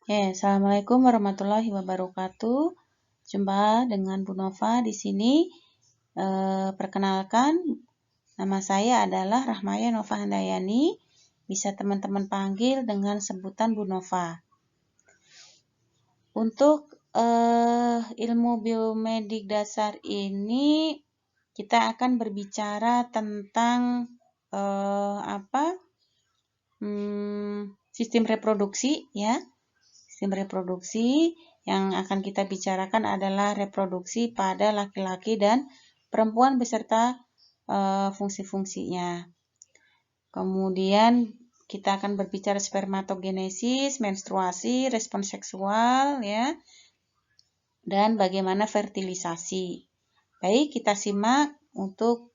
Assalamualaikum warahmatullahi wabarakatuh. Jumpa dengan Bu Nova di sini. Perkenalkan, nama saya adalah Rahmaya Nova Handayani. Bisa teman-teman panggil dengan sebutan Bu Nova. Untuk ilmu biomedik dasar ini, kita akan berbicara tentang sistem reproduksi, ya. Sistem reproduksi yang akan kita bicarakan adalah reproduksi pada laki-laki dan perempuan beserta fungsi-fungsinya. Kemudian kita akan berbicara spermatogenesis, menstruasi, respons seksual, ya, dan bagaimana fertilisasi. Baik, kita simak untuk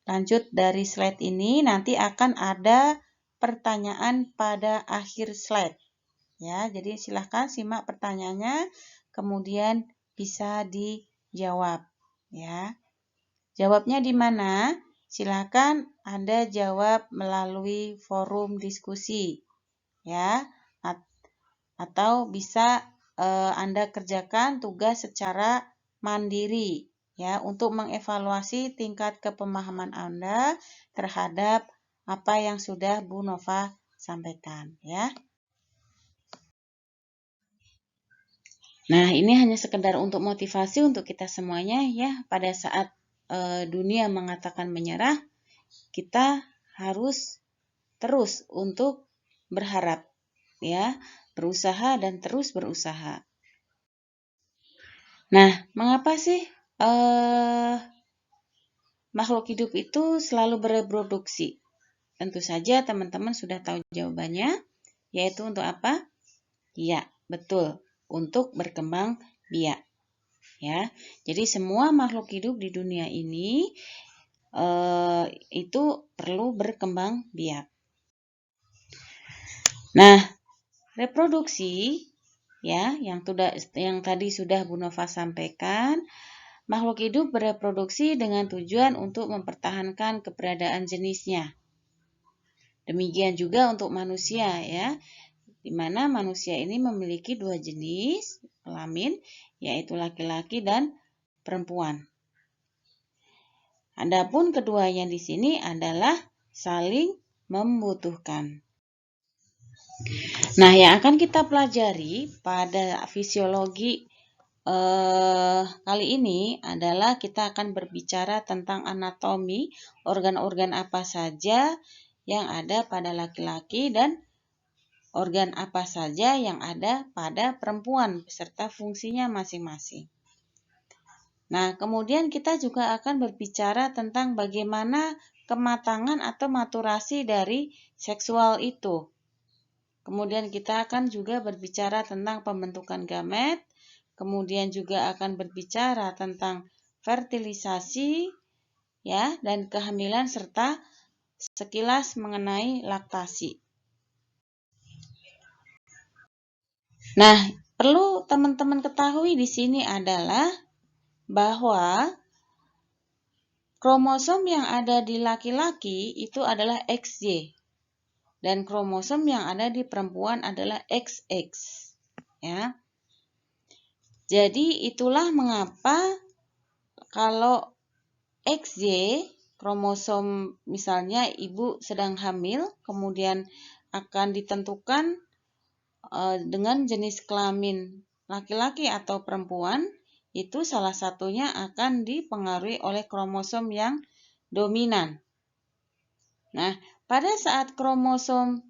lanjut dari slide ini. Nanti akan ada pertanyaan pada akhir slide. Ya, jadi silahkan simak pertanyaannya, kemudian bisa dijawab. Ya, jawabnya di mana? Silahkan Anda jawab melalui forum diskusi, ya, atau bisa Anda kerjakan tugas secara mandiri, ya, untuk mengevaluasi tingkat kepemahaman Anda terhadap apa yang sudah Bu Nova sampaikan, ya. Nah, ini hanya sekedar untuk motivasi untuk kita semuanya, ya. Pada saat dunia mengatakan menyerah, kita harus terus untuk berharap, ya, berusaha dan terus berusaha. Nah, mengapa sih makhluk hidup itu selalu bereproduksi? Tentu saja teman-teman sudah tahu jawabannya, yaitu untuk apa? Ya, betul, untuk berkembang biak. Ya, jadi semua makhluk hidup di dunia ini itu perlu berkembang biak. Nah, reproduksi, ya, yang tadi sudah Bu Nova sampaikan, makhluk hidup bereproduksi dengan tujuan untuk mempertahankan keberadaan jenisnya. Demikian juga untuk manusia, ya, di mana manusia ini memiliki dua jenis kelamin, yaitu laki-laki dan perempuan. Adapun keduanya di sini adalah saling membutuhkan. Nah, yang akan kita pelajari pada fisiologi kali ini adalah kita akan berbicara tentang anatomi organ-organ apa saja yang ada pada laki-laki dan organ apa saja yang ada pada perempuan beserta fungsinya masing-masing. Nah, kemudian kita juga akan berbicara tentang bagaimana kematangan atau maturasi dari seksual itu. Kemudian kita akan juga berbicara tentang pembentukan gamet, kemudian juga akan berbicara tentang fertilisasi, ya, dan kehamilan serta sekilas mengenai laktasi. Nah, perlu teman-teman ketahui di sini adalah bahwa kromosom yang ada di laki-laki itu adalah XY dan kromosom yang ada di perempuan adalah XX, ya. Jadi itulah mengapa kalau XY kromosom, misalnya ibu sedang hamil, kemudian akan ditentukan dengan jenis kelamin laki-laki atau perempuan, itu salah satunya akan dipengaruhi oleh kromosom yang dominan. Nah, pada saat kromosom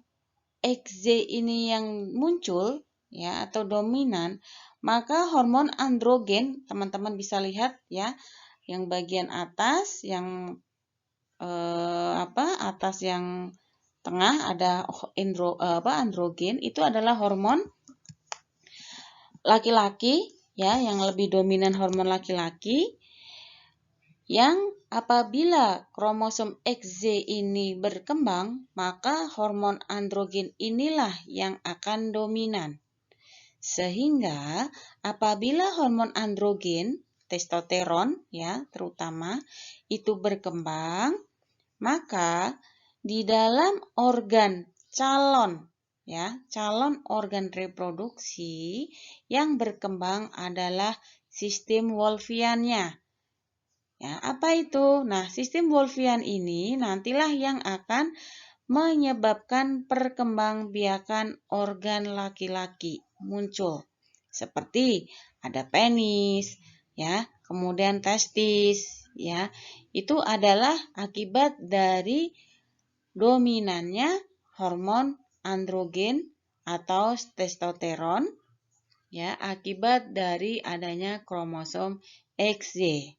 XY ini yang muncul, ya, atau dominan, maka hormon androgen, teman-teman bisa lihat, ya, yang bagian atas, yang atas yang tengah ada androgen, itu adalah hormon laki-laki, ya, yang lebih dominan hormon laki-laki, yang apabila kromosom XY ini berkembang, maka hormon androgen inilah yang akan dominan. Sehingga apabila hormon androgen, testosteron, ya, terutama itu berkembang, maka di dalam organ calon ya, calon organ reproduksi yang berkembang adalah sistem Wolffian-nya. Ya, apa itu? Nah, sistem Wolffian ini nantilah yang akan menyebabkan perkembangbiakan organ laki-laki muncul. Seperti ada penis, ya, kemudian testis, ya. Itu adalah akibat dari dominannya hormon androgen atau testosteron, ya, akibat dari adanya kromosom XY.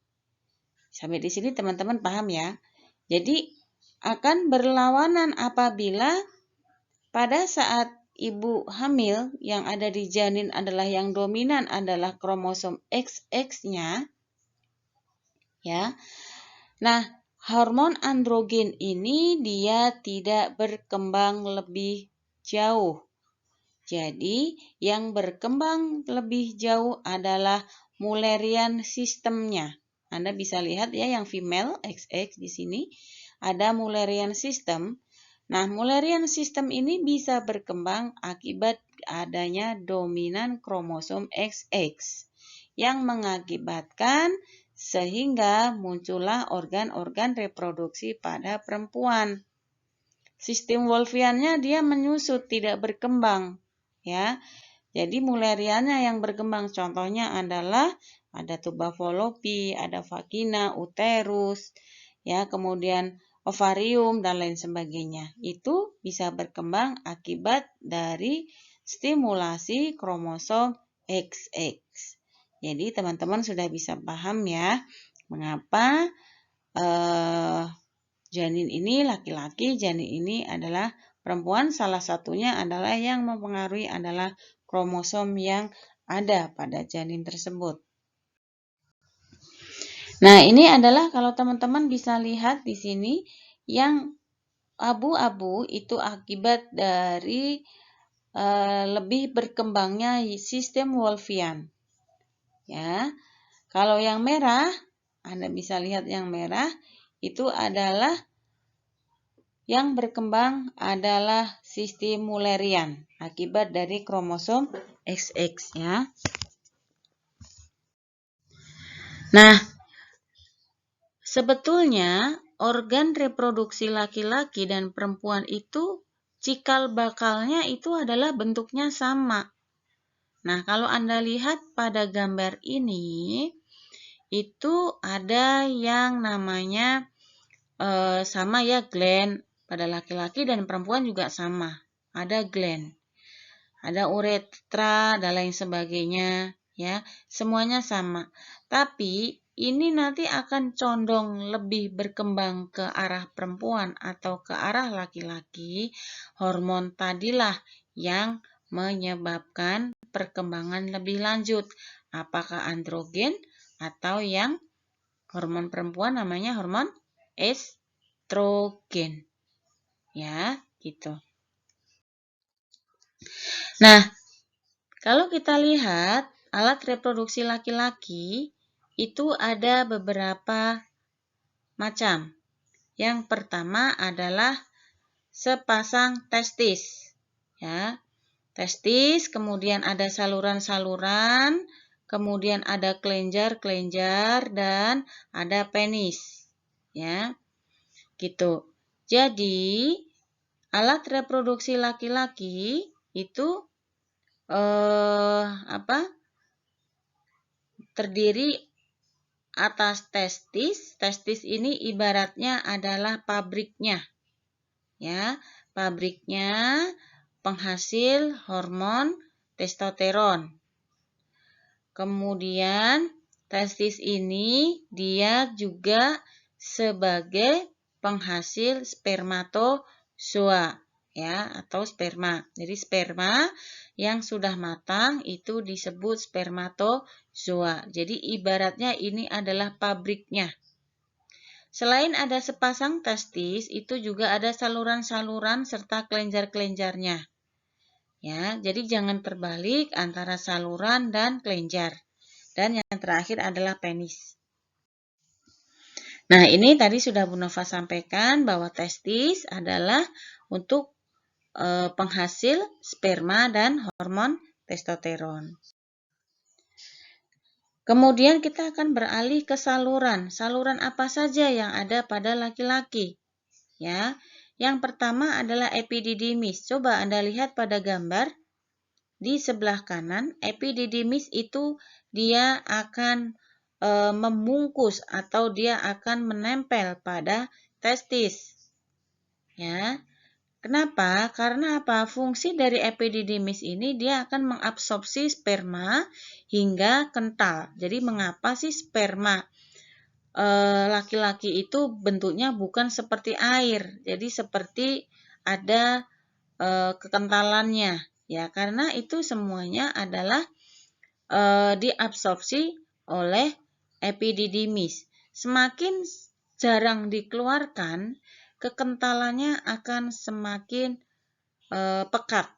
Sampai di sini teman-teman paham ya. Jadi akan berlawanan apabila pada saat ibu hamil yang ada di janin adalah yang dominan adalah kromosom XX-nya, ya. Nah, hormon androgen ini dia tidak berkembang lebih jauh. Jadi, yang berkembang lebih jauh adalah Mullerian sistemnya. Anda bisa lihat ya yang female XX di sini ada Mullerian system. Nah, Mullerian system ini bisa berkembang akibat adanya dominan kromosom XX yang mengakibatkan sehingga muncullah organ-organ reproduksi pada perempuan. Sistem Wolffian-nya dia menyusut, tidak berkembang, ya. Jadi Mullerian-nya yang berkembang contohnya adalah ada tuba fallopi, ada vagina, uterus, ya, kemudian ovarium dan lain sebagainya. Itu bisa berkembang akibat dari stimulasi kromosom XX. Jadi teman-teman sudah bisa paham ya mengapa janin ini laki-laki, janin ini adalah perempuan. Salah satunya adalah yang mempengaruhi adalah kromosom yang ada pada janin tersebut. Nah, ini adalah kalau teman-teman bisa lihat di sini yang abu-abu itu akibat dari lebih berkembangnya sistem Wolffian. Ya. Kalau yang merah, Anda bisa lihat yang merah itu adalah yang berkembang adalah sistem Mullerian akibat dari kromosom XX ya. Nah, sebetulnya organ reproduksi laki-laki dan perempuan itu cikal bakalnya itu adalah bentuknya sama. Nah, kalau Anda lihat pada gambar ini itu ada yang namanya sama ya gland. Pada laki-laki dan perempuan juga sama. Ada gland, ada uretra dan lain sebagainya, ya. Semuanya sama. Tapi ini nanti akan condong lebih berkembang ke arah perempuan atau ke arah laki-laki. Hormon tadilah yang menyebabkan perkembangan lebih lanjut. Apakah androgen atau yang hormon perempuan namanya hormon estrogen. Ya, gitu. Nah, kalau kita lihat alat reproduksi laki-laki itu ada beberapa macam. Yang pertama adalah sepasang testis. Ya, testis, kemudian ada saluran-saluran, kemudian ada kelenjar-kelenjar dan ada penis. Ya. Gitu. Jadi, alat reproduksi laki-laki itu terdiri atas testis. Testis ini ibaratnya adalah pabriknya. Ya, pabriknya penghasil hormon testosteron. Kemudian testis ini dia juga sebagai penghasil spermatozoa ya atau sperma. Jadi sperma yang sudah matang itu disebut spermatozoa. Jadi ibaratnya ini adalah pabriknya. Selain ada sepasang testis, itu juga ada saluran-saluran serta kelenjar-kelenjarnya. Ya, jadi jangan terbalik antara saluran dan kelenjar. Dan yang terakhir adalah penis. Nah, ini tadi sudah Bu Nova sampaikan bahwa testis adalah untuk penghasil sperma dan hormon testosteron. Kemudian kita akan beralih ke saluran. Saluran apa saja yang ada pada laki-laki? Ya, yang pertama adalah epididymis. Coba Anda lihat pada gambar di sebelah kanan. Epididymis itu dia akan membungkus atau dia akan menempel pada testis. Ya. Kenapa? Karena apa? Fungsi dari epididymis ini dia akan mengabsorpsi sperma hingga kental. Jadi mengapa sih sperma laki-laki itu bentuknya bukan seperti air, jadi seperti ada kekentalannya, ya karena itu semuanya adalah diabsorpsi oleh epididymis. Semakin jarang dikeluarkan, kekentalannya akan semakin pekat.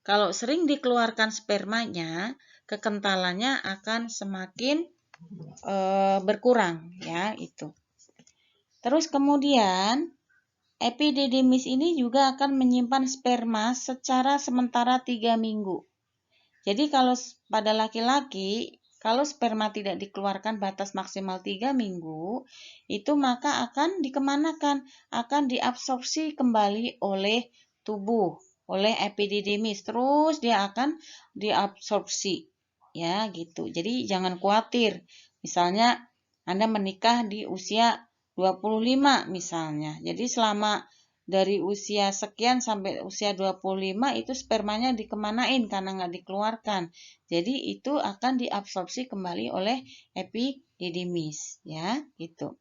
Kalau sering dikeluarkan spermanya, kekentalannya akan semakin berkurang, ya itu. Terus kemudian epididymis ini juga akan menyimpan sperma secara sementara 3 minggu. Jadi kalau pada laki-laki, kalau sperma tidak dikeluarkan batas maksimal 3 minggu, itu maka akan dikemanakan? Akan diabsorpsi kembali oleh tubuh, oleh epididymis. Terus dia akan diabsorpsi. Ya, gitu. Jadi jangan khawatir. Misalnya Anda menikah di usia 25 misalnya. Jadi selama dari usia sekian sampai usia 25 itu spermanya dikemanain karena nggak dikeluarkan. Jadi itu akan diabsorpsi kembali oleh epididymis, ya, gitu.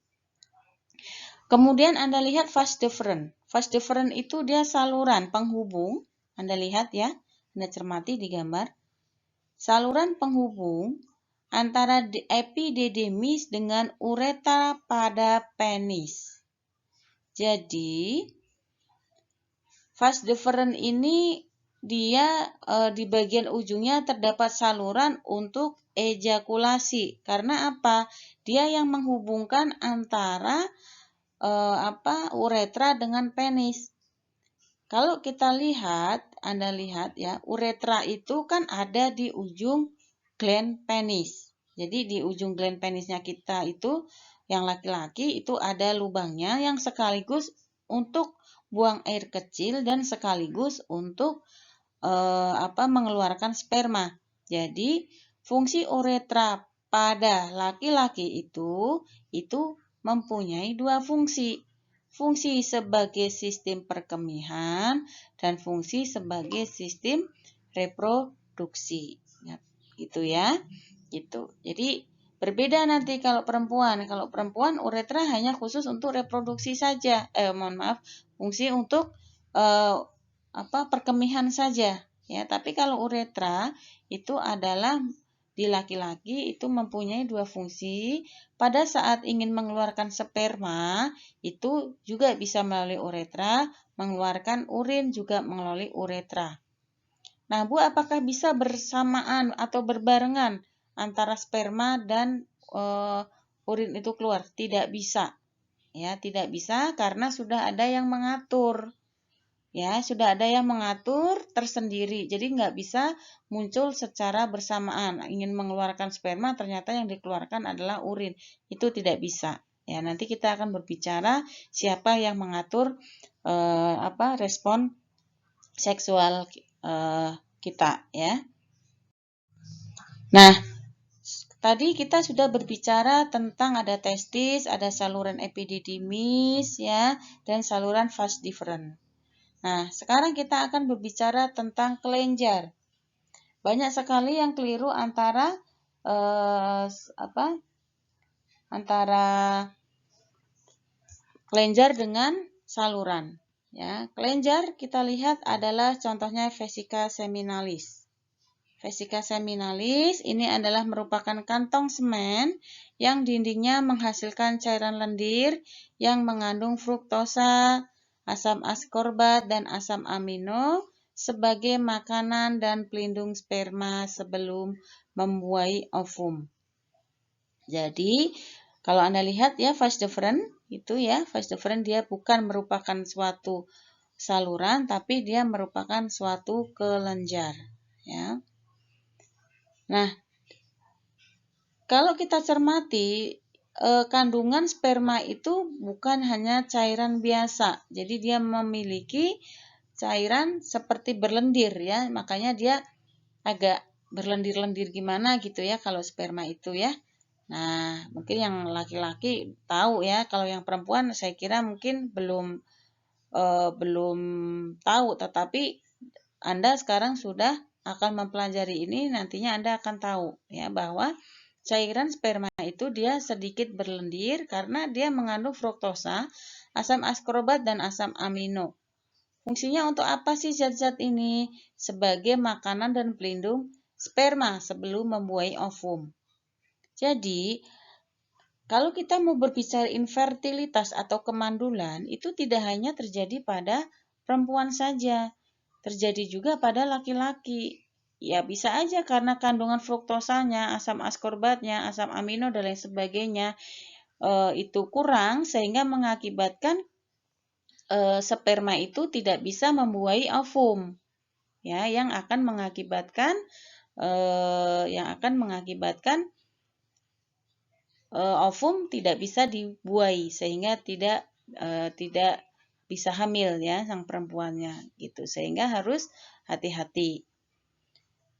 Kemudian Anda lihat vas deferens. Vas deferens itu dia saluran penghubung. Anda lihat ya, Anda cermati di gambar. Saluran penghubung antara epididymis dengan uretra pada penis. Jadi vas deferens ini dia di bagian ujungnya terdapat saluran untuk ejakulasi. Karena apa? Dia yang menghubungkan antara uretra dengan penis. Kalau kita lihat, Anda lihat ya, uretra itu kan ada di ujung gland penis. Jadi di ujung gland penisnya kita itu yang laki-laki itu ada lubangnya yang sekaligus untuk buang air kecil dan sekaligus untuk mengeluarkan sperma. Jadi fungsi uretra pada laki-laki itu mempunyai dua fungsi. Fungsi sebagai sistem perkemihan dan fungsi sebagai sistem reproduksi. Ya, gitu ya. Gitu. Jadi berbeda nanti kalau perempuan. Kalau perempuan uretra hanya khusus untuk reproduksi saja. Fungsi untuk perkemihan saja. Ya, tapi kalau uretra itu adalah di laki-laki itu mempunyai dua fungsi. Pada saat ingin mengeluarkan sperma, itu juga bisa melalui uretra, mengeluarkan urin juga melalui uretra. Nah, Bu, apakah bisa bersamaan atau berbarengan antara sperma dan urin itu keluar? Tidak bisa. Ya, tidak bisa karena sudah ada yang mengatur. Ya, sudah ada yang mengatur tersendiri. Jadi nggak bisa muncul secara bersamaan. Ingin mengeluarkan sperma, ternyata yang dikeluarkan adalah urin. Itu tidak bisa. Ya, nanti kita akan berbicara siapa yang mengatur respon seksual kita, ya. Nah, tadi kita sudah berbicara tentang ada testis, ada saluran epididymis, ya, dan saluran vas deferens. Nah, sekarang kita akan berbicara tentang kelenjar. Banyak sekali yang keliru antara kelenjar dengan saluran. Ya, kelenjar kita lihat adalah contohnya vesica seminalis. Vesica seminalis ini adalah merupakan kantong semen yang dindingnya menghasilkan cairan lendir yang mengandung fruktosa, asam askorbat, dan asam amino sebagai makanan dan pelindung sperma sebelum membuahi ovum. Jadi, kalau Anda lihat ya vas deferens itu ya, vas deferens dia bukan merupakan suatu saluran, tapi dia merupakan suatu kelenjar, ya. Nah, kalau kita cermati, kandungan sperma itu bukan hanya cairan biasa. Jadi dia memiliki cairan seperti berlendir, ya. Makanya dia agak berlendir-lendir gimana gitu ya kalau sperma itu ya. Nah, mungkin yang laki-laki tahu ya. Kalau yang perempuan saya kira mungkin belum tahu, tetapi Anda sekarang sudah akan mempelajari ini, nantinya Anda akan tahu ya bahwa cairan sperma itu dia sedikit berlendir karena dia mengandung fruktosa, asam askorbat, dan asam amino. Fungsinya untuk apa sih zat-zat ini? Sebagai makanan dan pelindung sperma sebelum membuahi ovum. Jadi, kalau kita mau berbicara infertilitas atau kemandulan, itu tidak hanya terjadi pada perempuan saja, terjadi juga pada laki-laki. Ya bisa aja karena kandungan fruktosanya, asam askorbatnya, asam amino, dan lain sebagainya itu kurang sehingga mengakibatkan sperma itu tidak bisa membuahi ovum, ya, yang akan mengakibatkan ovum tidak bisa dibuahi sehingga tidak bisa hamil ya sang perempuannya gitu, sehingga harus hati-hati.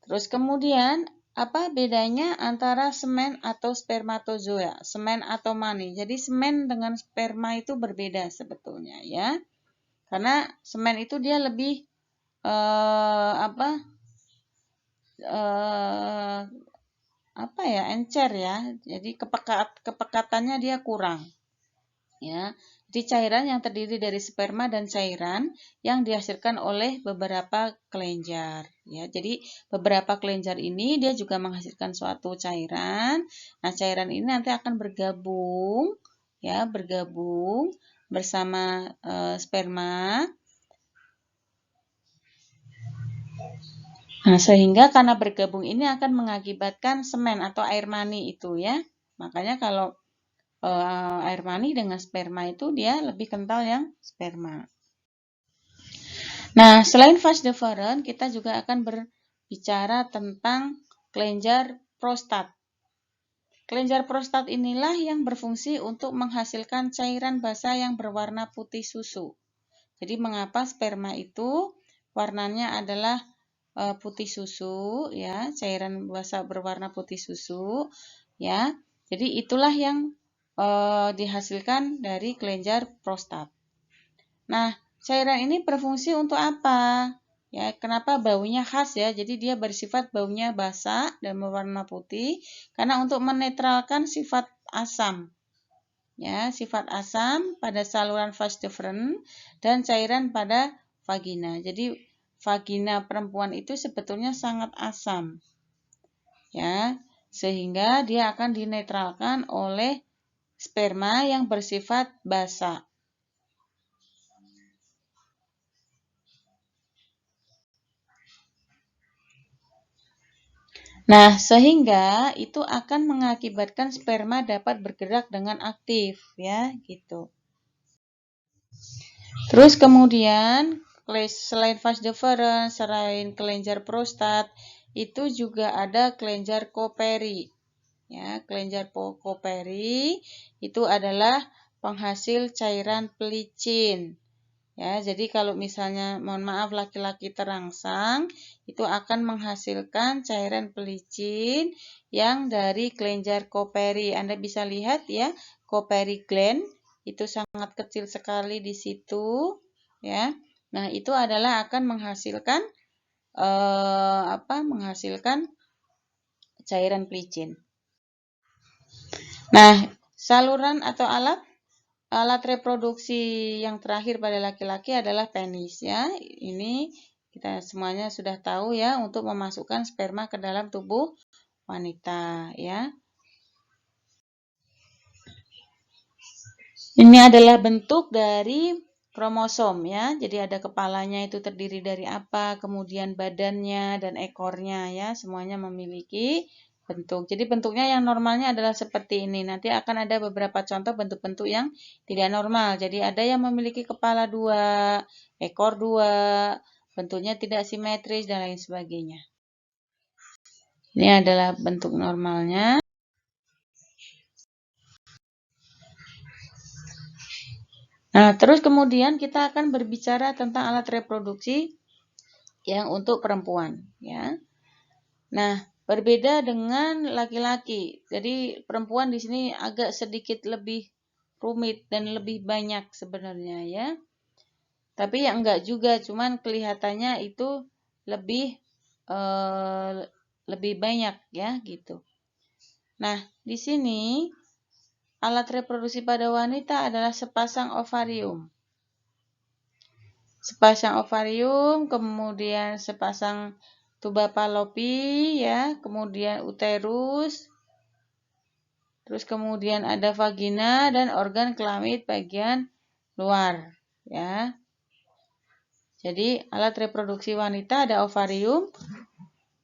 Terus kemudian apa bedanya antara semen atau spermatozoa, semen atau mani? Jadi semen dengan sperma itu berbeda sebetulnya ya. Karena semen itu dia lebih encer ya. Jadi kepekatannya dia kurang. Ya. Jadi cairan yang terdiri dari sperma dan cairan yang dihasilkan oleh beberapa kelenjar. Ya, jadi beberapa kelenjar ini dia juga menghasilkan suatu cairan. Nah, cairan ini nanti akan bergabung bersama sperma. Nah, sehingga karena bergabung ini akan mengakibatkan semen atau air mani itu ya. Makanya kalau air mani dengan sperma itu dia lebih kental yang sperma. Nah, selain vas deferens, kita juga akan berbicara tentang kelenjar prostat. Kelenjar prostat inilah yang berfungsi untuk menghasilkan cairan basa yang berwarna putih susu. Jadi mengapa sperma itu warnanya adalah putih susu ya, cairan basa berwarna putih susu ya. Jadi itulah yang dihasilkan dari kelenjar prostat. Nah, cairan ini berfungsi untuk apa? Ya, kenapa baunya khas ya? Jadi dia bersifat baunya basah dan berwarna putih karena untuk menetralkan sifat asam. Ya, sifat asam pada saluran vas deferens dan cairan pada vagina. Jadi vagina perempuan itu sebetulnya sangat asam. Ya, sehingga dia akan dinetralkan oleh sperma yang bersifat basa. Nah, sehingga itu akan mengakibatkan sperma dapat bergerak dengan aktif, ya, gitu. Terus kemudian, selain vas deferens, selain kelenjar prostat, itu juga ada kelenjar Koperi. Ya, kelenjar Koperi itu adalah penghasil cairan pelicin. Ya, jadi kalau misalnya mohon maaf laki-laki terangsang itu akan menghasilkan cairan pelicin yang dari kelenjar Koperi. Anda bisa lihat ya, Koperi gland itu sangat kecil sekali di situ ya. Nah, itu adalah akan menghasilkan cairan pelicin. Nah, saluran atau alat reproduksi yang terakhir pada laki-laki adalah penis ya. Ini kita semuanya sudah tahu ya, untuk memasukkan sperma ke dalam tubuh wanita ya. Ini adalah bentuk dari kromosom ya. Jadi ada kepalanya itu terdiri dari apa, kemudian badannya dan ekornya ya, semuanya memiliki bentuk. Jadi bentuknya yang normalnya adalah seperti ini. Nanti akan ada beberapa contoh bentuk-bentuk yang tidak normal. Jadi ada yang memiliki kepala 2, ekor 2, bentuknya tidak simetris dan lain sebagainya. Ini adalah bentuk normalnya. Nah, terus kemudian kita akan berbicara tentang alat reproduksi yang untuk perempuan, ya. Nah, berbeda dengan laki-laki. Jadi perempuan di sini agak sedikit lebih rumit dan lebih banyak sebenarnya, ya. Tapi ya enggak juga, cuman kelihatannya itu lebih lebih banyak, ya, gitu. Nah, di sini alat reproduksi pada wanita adalah sepasang ovarium. Sepasang ovarium, kemudian sepasang tuba Fallopi, ya, kemudian uterus, terus kemudian ada vagina dan organ kelamin bagian luar, ya. Jadi alat reproduksi wanita ada ovarium,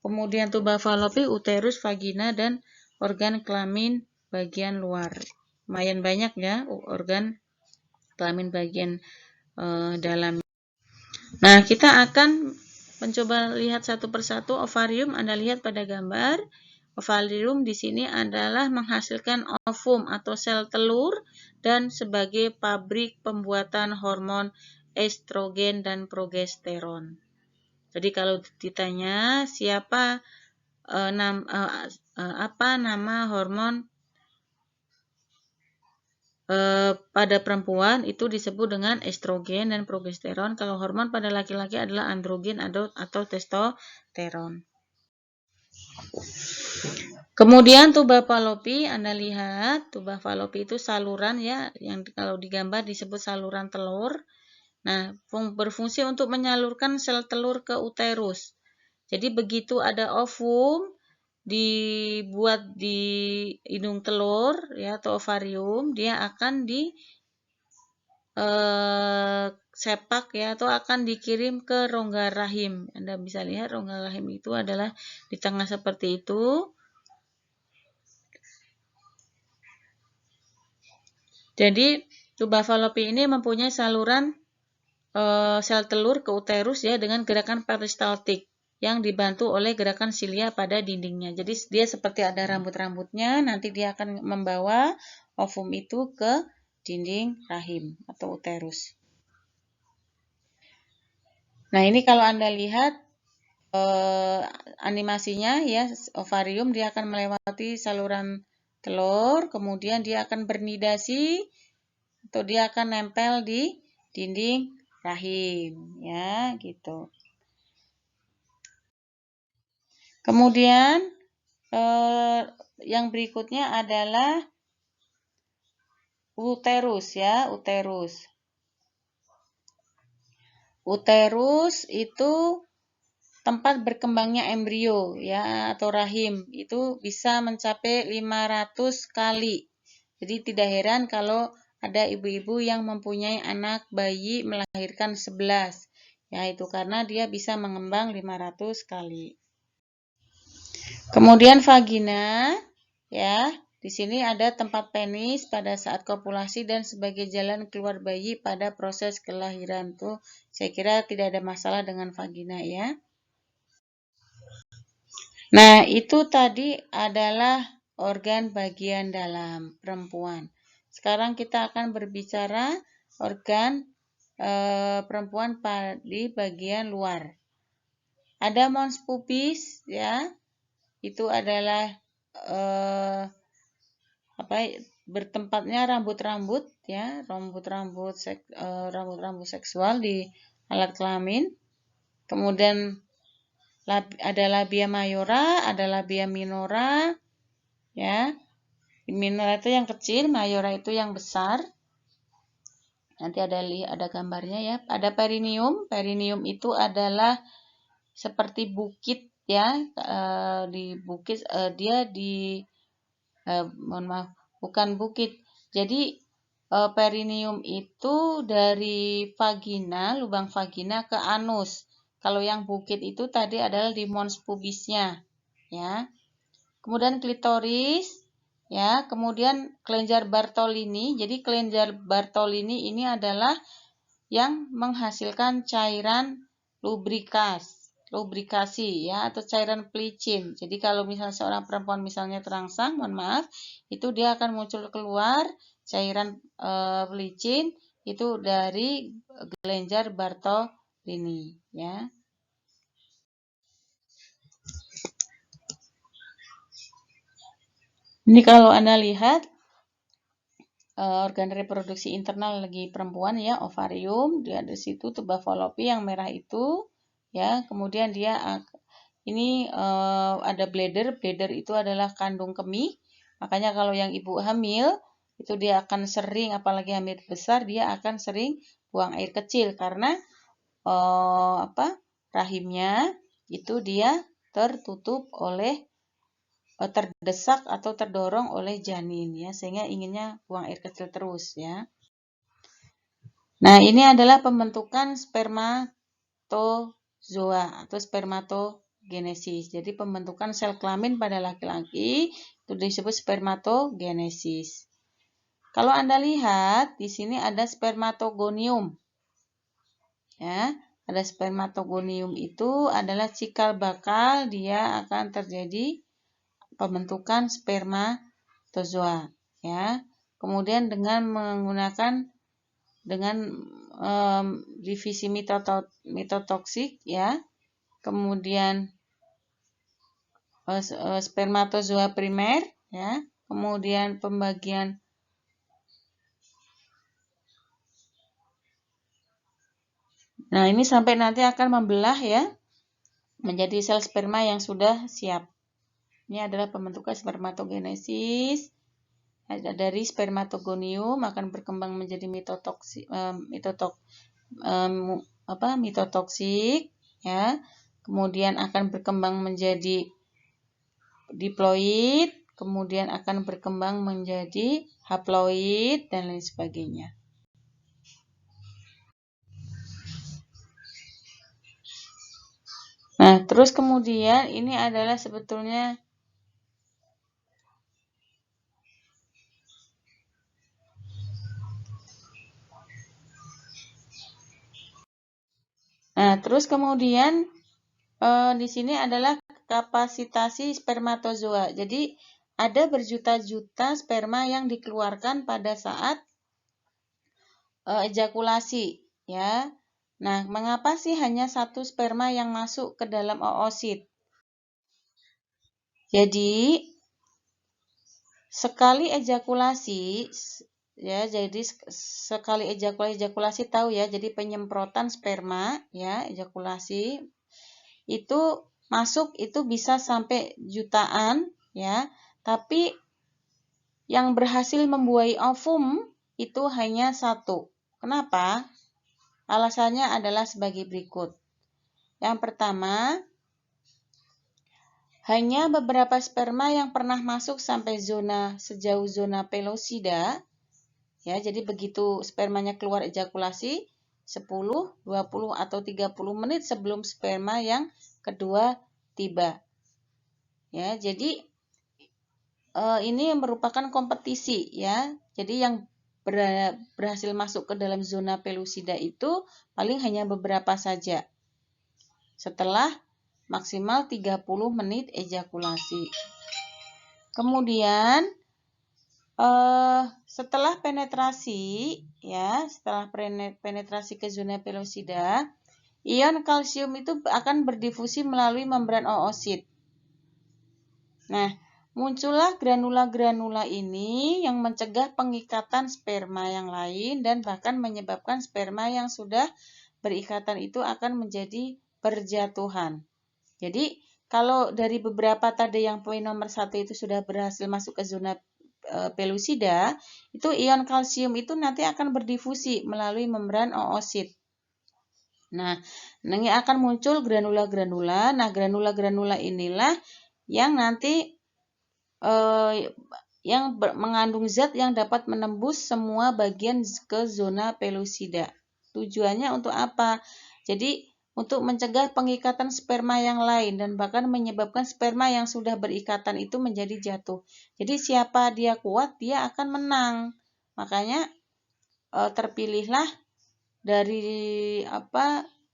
kemudian tuba Fallopi, uterus, vagina dan organ kelamin bagian luar. Lumayan banyak ya organ kelamin bagian dalam. Nah, kita akan mencoba lihat satu persatu ovarium. Anda lihat pada gambar. Ovarium di sini adalah menghasilkan ovum atau sel telur dan sebagai pabrik pembuatan hormon estrogen dan progesteron. Jadi kalau ditanya siapa apa nama hormon pada perempuan itu disebut dengan estrogen dan progesteron. Kalau hormon pada laki-laki adalah androgen atau testosteron. Kemudian tuba Fallopi, Anda lihat tuba Fallopi itu saluran ya, yang kalau digambar disebut saluran telur. Nah, berfungsi untuk menyalurkan sel telur ke uterus. Jadi begitu ada ovum dibuat di hidung telur ya atau ovarium, dia akan sepak ya atau akan dikirim ke rongga rahim. Anda bisa lihat rongga rahim itu adalah di tengah seperti itu. Jadi tuba Fallopi ini mempunyai saluran sel telur ke uterus ya dengan gerakan peristaltik yang dibantu oleh gerakan silia pada dindingnya. Jadi dia seperti ada rambut-rambutnya, nanti dia akan membawa ovum itu ke dinding rahim atau uterus. Nah, ini kalau Anda lihat animasinya ya, ovarium dia akan melewati saluran telur, kemudian dia akan bernidasi atau dia akan nempel di dinding rahim ya, gitu. Kemudian yang berikutnya adalah uterus ya, uterus. Uterus itu tempat berkembangnya embrio ya atau rahim. Itu bisa mencapai 500 kali. Jadi tidak heran kalau ada ibu-ibu yang mempunyai anak bayi melahirkan 11. Ya, itu karena dia bisa mengembang 500 kali. Kemudian vagina, ya, di sini ada tempat penis pada saat kopulasi dan sebagai jalan keluar bayi pada proses kelahiran. Tuh, saya kira tidak ada masalah dengan vagina ya. Nah, itu tadi adalah organ bagian dalam perempuan. Sekarang kita akan berbicara organ perempuan di bagian luar. Ada mons pubis ya. Itu adalah bertempatnya rambut-rambut ya, rambut-rambut seksual di alat kelamin. Kemudian ada labia mayora, ada labia minora ya. Minora itu yang kecil, mayora itu yang besar. Nanti ada gambarnya ya. Ada perineum. Perineum itu adalah seperti bukit ya, di bukit dia di mohon maaf, bukan bukit. Jadi perineum itu dari vagina, lubang vagina ke anus. Kalau yang bukit itu tadi adalah di mons pubisnya, ya. kemudian klitoris, ya, kemudian kelenjar Bartolini. Jadi kelenjar Bartolini ini adalah yang menghasilkan cairan lubrikasi ya, atau cairan pelicin. Jadi kalau misalnya seorang perempuan misalnya terangsang, mohon maaf, itu dia akan muncul keluar cairan pelicin itu dari kelenjar Bartolini ya. Ini kalau Anda lihat organ reproduksi internal lagi perempuan ya, ovarium, dia di situ tuba fallopi yang merah itu ya, kemudian dia ini ada bladder itu adalah kandung kemih. Makanya kalau yang ibu hamil itu dia akan sering, apalagi hamil besar, dia akan sering buang air kecil karena rahimnya itu dia tertutup oleh terdesak atau terdorong oleh janin ya, sehingga inginnya buang air kecil terus ya. Nah, ini adalah pembentukan spermatozoa atau spermatogenesis. Jadi pembentukan sel kelamin pada laki-laki itu disebut spermatogenesis. Kalau Anda lihat di sini ada spermatogonium. Ya, ada spermatogonium itu adalah cikal bakal dia akan terjadi pembentukan spermatozoa ya. Kemudian dengan menggunakan divisi mitotoksik ya. Kemudian spermatozoa primer ya. Kemudian pembagian Nah, ini sampai nanti akan membelah ya menjadi sel sperma yang sudah siap. Ini adalah pembentukan spermatogenesis. Dari spermatogonium akan berkembang menjadi mitotoksik ya. Kemudian akan berkembang menjadi diploid, kemudian akan berkembang menjadi haploid dan lain sebagainya. Nah, terus kemudian ini adalah sebetulnya di sini adalah kapasitasi spermatozoa. Jadi ada berjuta-juta sperma yang dikeluarkan pada saat ejakulasi, ya. Nah, mengapa sih hanya satu sperma yang masuk ke dalam oosit? Jadi sekali ejakulasi, ya, jadi sekali ejakulasi tahu ya, jadi penyemprotan sperma, ya, ejakulasi itu masuk itu bisa sampai jutaan, ya, tapi yang berhasil membuahi ovum itu hanya satu. Kenapa? Alasannya adalah sebagai berikut. Yang pertama, hanya beberapa sperma yang pernah masuk sampai sejauh zona pelosida. Ya, jadi begitu spermanya keluar ejakulasi, 10, 20 atau 30 menit sebelum sperma yang kedua tiba. Ya, jadi ini merupakan kompetisi ya. Jadi yang berhasil masuk ke dalam zona pelosida itu paling hanya beberapa saja. Setelah maksimal 30 menit ejakulasi. Kemudian setelah penetrasi ya, setelah penetrasi ke zona pelosida, ion kalsium itu akan berdifusi melalui membran oosit. Nah, muncullah granula-granula ini yang mencegah pengikatan sperma yang lain dan bahkan menyebabkan sperma yang sudah berikatan itu akan menjadi berjatuhan. Jadi, kalau dari beberapa tadi yang poin nomor 1 itu sudah berhasil masuk ke zona pelosida, itu ion kalsium itu nanti akan berdifusi melalui membran oosit. Nah, ini akan muncul granula-granula. Nah, granula-granula inilah yang nanti yang mengandung zat yang dapat menembus semua bagian ke zona pelosida. Tujuannya untuk apa? Jadi untuk mencegah pengikatan sperma yang lain dan bahkan menyebabkan sperma yang sudah berikatan itu menjadi jatuh. Jadi siapa dia kuat, dia akan menang. Makanya terpilihlah dari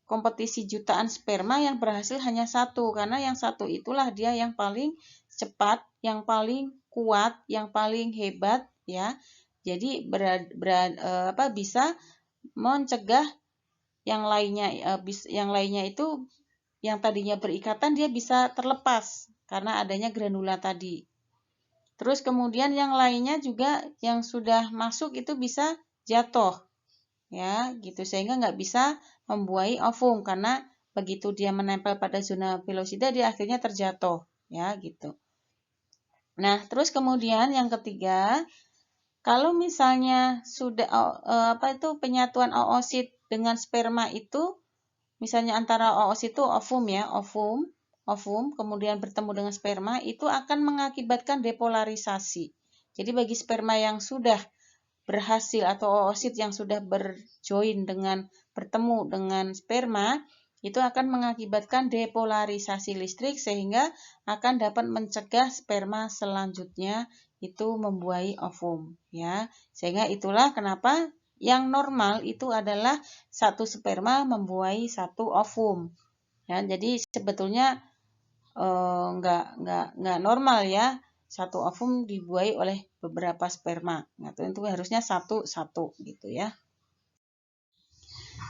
kompetisi jutaan sperma yang berhasil hanya satu, karena yang satu itulah dia yang paling cepat, yang paling kuat, yang paling hebat, ya. Jadi bisa mencegah yang lainnya itu yang tadinya berikatan dia bisa terlepas karena adanya granula tadi. Terus kemudian yang lainnya juga yang sudah masuk itu bisa jatuh, ya gitu, sehingga nggak bisa membuahi ovum karena begitu dia menempel pada zona pelosida dia akhirnya terjatuh, ya gitu. Nah, terus kemudian yang ketiga, kalau misalnya sudah penyatuan oosit dengan sperma itu, misalnya antara oosit itu ovum ya, ovum kemudian bertemu dengan sperma, itu akan mengakibatkan depolarisasi. Jadi bagi sperma yang sudah berhasil atau oosit yang sudah bertemu dengan sperma, itu akan mengakibatkan depolarisasi listrik sehingga akan dapat mencegah sperma selanjutnya itu membuahi ovum, ya. Sehingga itulah kenapa yang normal itu adalah satu sperma membuahi satu ovum. Ya, jadi sebetulnya nggak normal ya, satu ovum dibuahi oleh beberapa sperma. Nah, itu harusnya satu gitu ya.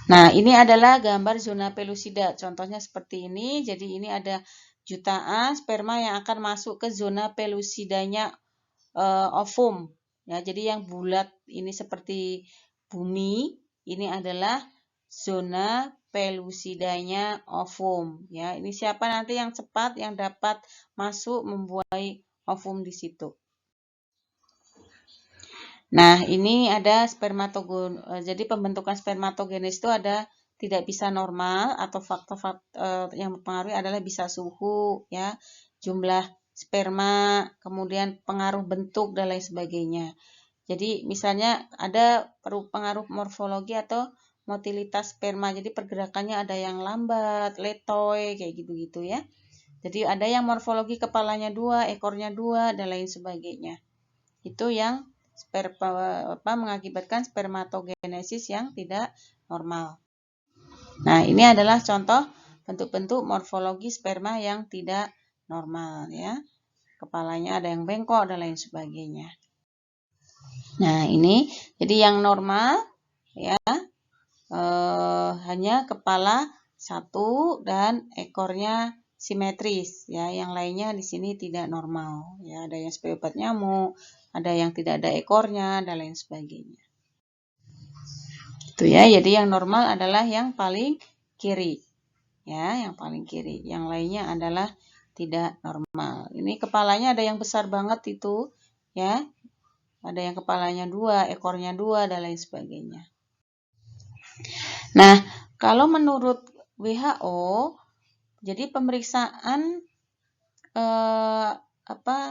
Nah, ini adalah gambar zona pelosida. Contohnya seperti ini. Jadi ini ada jutaan sperma yang akan masuk ke zona pelosidanya ovum. Ya, jadi yang bulat ini seperti bumi, ini adalah zona pelosidanya ovum. Ya, ini siapa nanti yang cepat yang dapat masuk membuahi ovum di situ. Nah, ini ada jadi pembentukan spermatogenes itu ada tidak bisa normal atau faktor-faktor yang mempengaruhi adalah bisa suhu, ya, jumlah sperma, kemudian pengaruh bentuk dan lain sebagainya. Jadi misalnya ada pengaruh morfologi atau motilitas sperma. Jadi pergerakannya ada yang lambat, letoy, kayak gitu-gitu ya. Jadi ada yang morfologi kepalanya 2, ekornya 2 dan lain sebagainya. Itu yang mengakibatkan spermatogenesis yang tidak normal. Nah, ini adalah contoh bentuk-bentuk morfologi sperma yang tidak normal ya. Kepalanya ada yang bengkok dan lain sebagainya. Nah, ini jadi yang normal ya hanya kepala satu dan ekornya simetris ya. Yang lainnya di sini tidak normal ya. Ada yang seperti obat nyamuk, ada yang tidak ada ekornya dan lain sebagainya. Itu ya. Jadi yang normal adalah yang paling kiri. Ya, yang paling kiri. Yang lainnya adalah tidak normal. Ini kepalanya ada yang besar banget itu ya. Ada yang kepalanya 2, ekornya 2 dan lain sebagainya. Nah, kalau menurut WHO, jadi pemeriksaan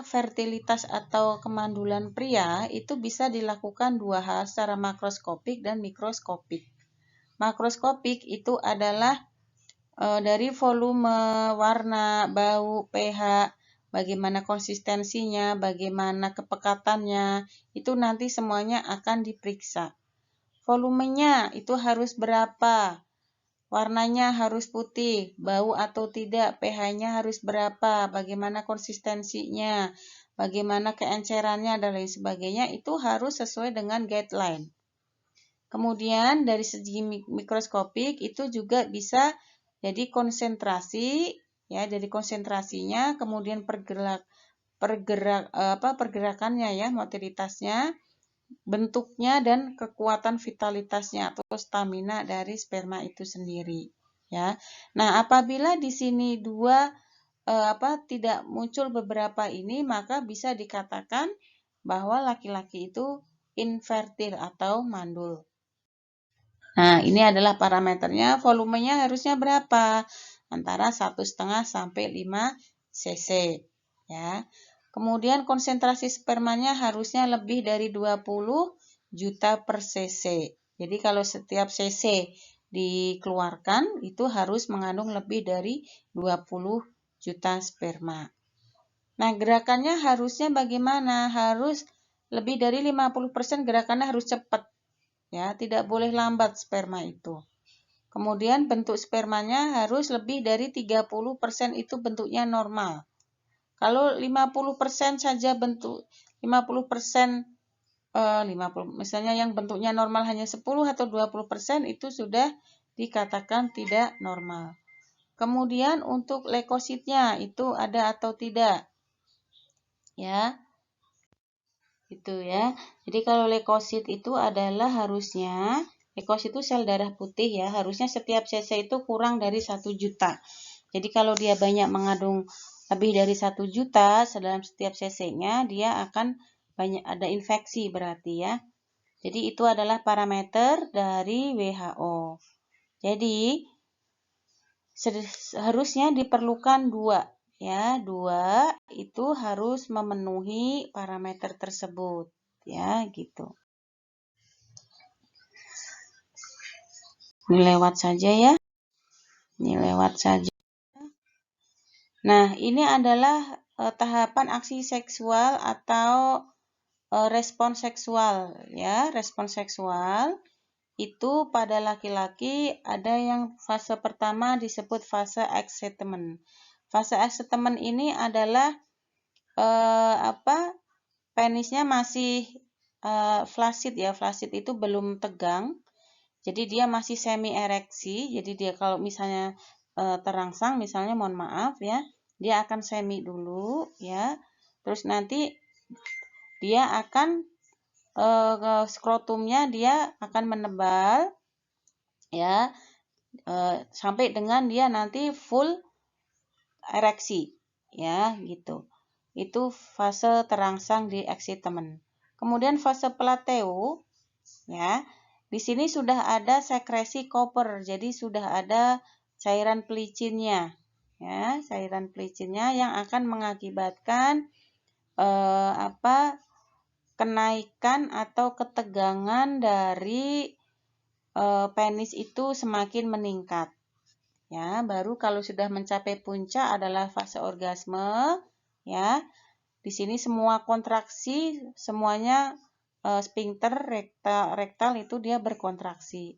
fertilitas atau kemandulan pria itu bisa dilakukan 2 hal secara makroskopik dan mikroskopik. Makroskopik itu adalah dari volume, warna, bau, pH, bagaimana konsistensinya, bagaimana kepekatannya, itu nanti semuanya akan diperiksa. Volumenya itu harus berapa, warnanya harus putih, bau atau tidak, pH-nya harus berapa, bagaimana konsistensinya, bagaimana keencerannya, dan lain sebagainya, itu harus sesuai dengan guideline. Kemudian dari segi mikroskopik itu juga bisa jadi konsentrasi, ya, dari konsentrasinya, kemudian pergerakannya ya, motilitasnya, bentuknya dan kekuatan vitalitasnya atau stamina dari sperma itu sendiri ya. Nah, apabila di sini tidak muncul beberapa ini, maka bisa dikatakan bahwa laki-laki itu infertil atau mandul. Nah, ini adalah parameternya, volumenya harusnya berapa? Antara 1,5 sampai 5 cc ya. Kemudian konsentrasi spermanya harusnya lebih dari 20 juta per cc. Jadi kalau setiap cc dikeluarkan itu harus mengandung lebih dari 20 juta sperma. Nah, gerakannya harusnya bagaimana? Harus lebih dari 50% gerakannya harus cepat. Ya, tidak boleh lambat sperma itu. Kemudian bentuk spermanya harus lebih dari 30% itu bentuknya normal. Kalau 50% saja bentuk 50% 50 misalnya yang bentuknya normal hanya 10 atau 20% itu sudah dikatakan tidak normal. Kemudian untuk leukositnya itu ada atau tidak? Ya, itu ya. Jadi kalau leukosit itu adalah harusnya, leukosit itu sel darah putih ya, harusnya setiap cc itu kurang dari 1 juta. Jadi kalau dia banyak mengandung lebih dari 1 juta dalam setiap cc-nya, dia akan banyak ada infeksi berarti ya. Jadi itu adalah parameter dari WHO. Jadi harusnya diperlukan 2. Ya, 2 itu harus memenuhi parameter tersebut. Ya, gitu. Ini lewat saja ya. Ini lewat saja. Nah, ini adalah tahapan aksi seksual atau respon seksual ya. Respon seksual itu pada laki-laki ada yang fase pertama disebut fase excitement. Fase excitement ini adalah penisnya masih flaccid ya. Flaccid itu belum tegang. Jadi dia masih semi ereksi. Jadi dia kalau misalnya terangsang, misalnya mohon maaf ya, dia akan semi dulu ya. Terus nanti dia akan skrotumnya dia akan menebal ya sampai dengan dia nanti full ereksi ya gitu. Itu fase terangsang di excitement. Kemudian fase plateau ya. Di sini sudah ada sekresi koper. Jadi sudah ada cairan pelicinnya ya, cairan pelicinnya yang akan mengakibatkan kenaikan atau ketegangan dari penis itu semakin meningkat. Ya, baru kalau sudah mencapai puncak adalah fase orgasme, ya. Di sini semua kontraksi, semuanya sphincter rektal itu dia berkontraksi.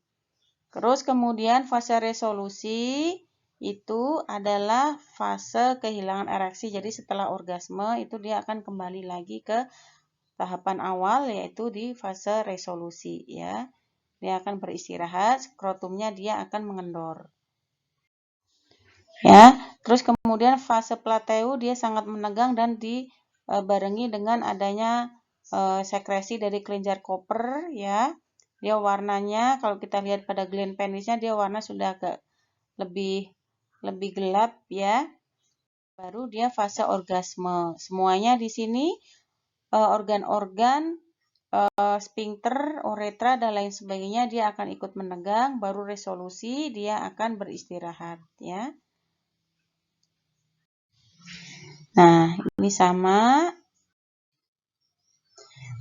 Terus kemudian fase resolusi itu adalah fase kehilangan ereksi. Jadi setelah orgasme itu dia akan kembali lagi ke tahapan awal yaitu di fase resolusi ya. Dia akan beristirahat, skrotumnya dia akan mengendor. Ya, terus kemudian fase plateau dia sangat menegang dan dibarengi dengan adanya sekresi dari kelenjar koper ya. Dia warnanya kalau kita lihat pada gland penisnya dia warna sudah agak lebih gelap ya. Baru dia fase orgasme. Semuanya di sini organ-organ sphincter, uretra dan lain sebagainya dia akan ikut menegang, baru resolusi dia akan beristirahat ya. Nah, ini sama.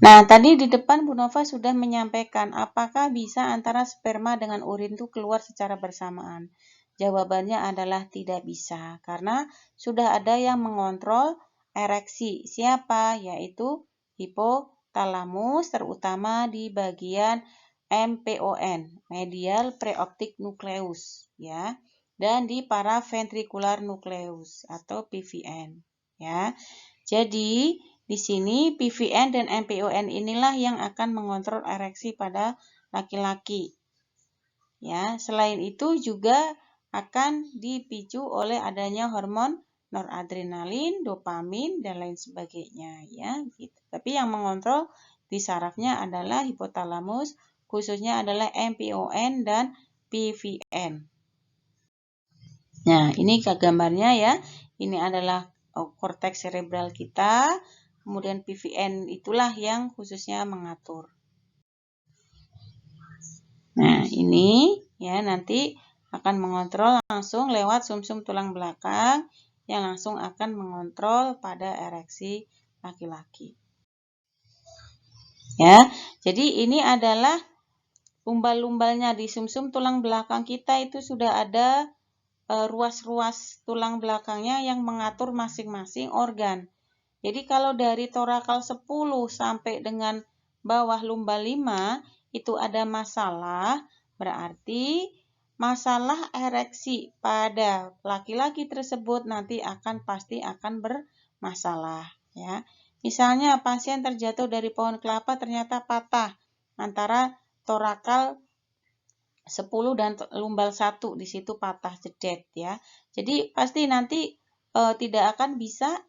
Nah, tadi di depan Bu Nova sudah menyampaikan apakah bisa antara sperma dengan urin itu keluar secara bersamaan. Jawabannya adalah tidak bisa karena sudah ada yang mengontrol ereksi. Siapa? Yaitu hipotalamus terutama di bagian MPON, medial preoptic nucleus ya, dan di paraventricular nucleus atau PVN ya. Jadi di sini PVN dan MPON inilah yang akan mengontrol ereksi pada laki-laki. Ya, selain itu juga akan dipicu oleh adanya hormon noradrenalin, dopamin dan lain sebagainya ya, gitu. Tapi yang mengontrol di sarafnya adalah hipotalamus, khususnya adalah MPON dan PVN. Nah, ini gambarnya ya. Ini adalah korteks cerebral kita. Kemudian PVN itulah yang khususnya mengatur. Nah, ini ya nanti akan mengontrol langsung lewat sumsum tulang belakang yang langsung akan mengontrol pada ereksi laki-laki. Ya, jadi ini adalah lumbal-lumbalnya di sumsum tulang belakang kita itu sudah ada ruas-ruas tulang belakangnya yang mengatur masing-masing organ. Jadi kalau dari torakal 10 sampai dengan bawah lumbal 5 itu ada masalah, berarti masalah ereksi pada laki-laki tersebut nanti pasti akan bermasalah, ya. Misalnya pasien terjatuh dari pohon kelapa ternyata patah antara torakal 10 dan lumbal 1 di situ patah jedet, ya. Jadi pasti nanti tidak akan bisa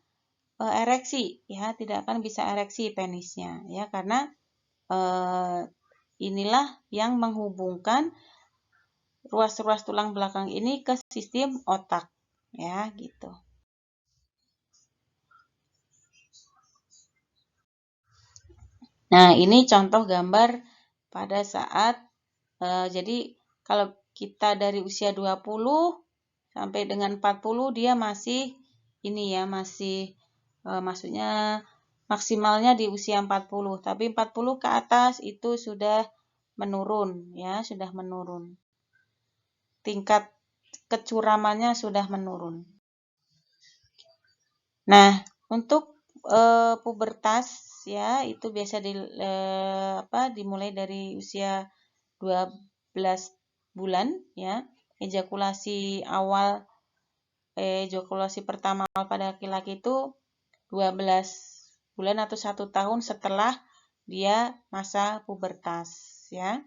ereksi, ya, tidak akan bisa ereksi penisnya, ya, karena inilah yang menghubungkan ruas-ruas tulang belakang ini ke sistem otak, ya, gitu. Nah, ini contoh gambar pada saat jadi kalau kita dari usia 20 sampai dengan 40 dia masih ini ya, masih maksudnya maksimalnya di usia 40, tapi 40 ke atas itu sudah menurun, ya, sudah menurun. Tingkat kecuramannya sudah menurun. Nah, untuk pubertas, ya, itu biasa dimulai dari usia 12 bulan, ya. Ejakulasi pertama pada laki-laki itu 12 bulan atau 1 tahun setelah dia masa pubertas, ya.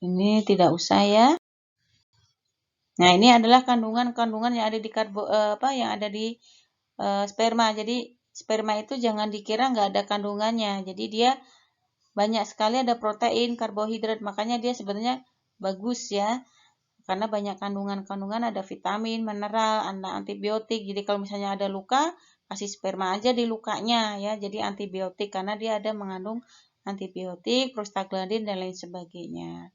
Ini tidak usah, ya. Nah, ini adalah kandungan-kandungan yang ada di yang ada di sperma. Jadi sperma itu jangan dikira nggak ada kandungannya. Jadi dia banyak sekali ada protein, karbohidrat. Makanya dia sebenarnya bagus, ya. Karena banyak kandungan-kandungan, ada vitamin, mineral, ada antibiotik. Jadi kalau misalnya ada luka, kasih sperma aja di lukanya, ya. Jadi antibiotik karena dia ada mengandung antibiotik, prostaglandin dan lain sebagainya.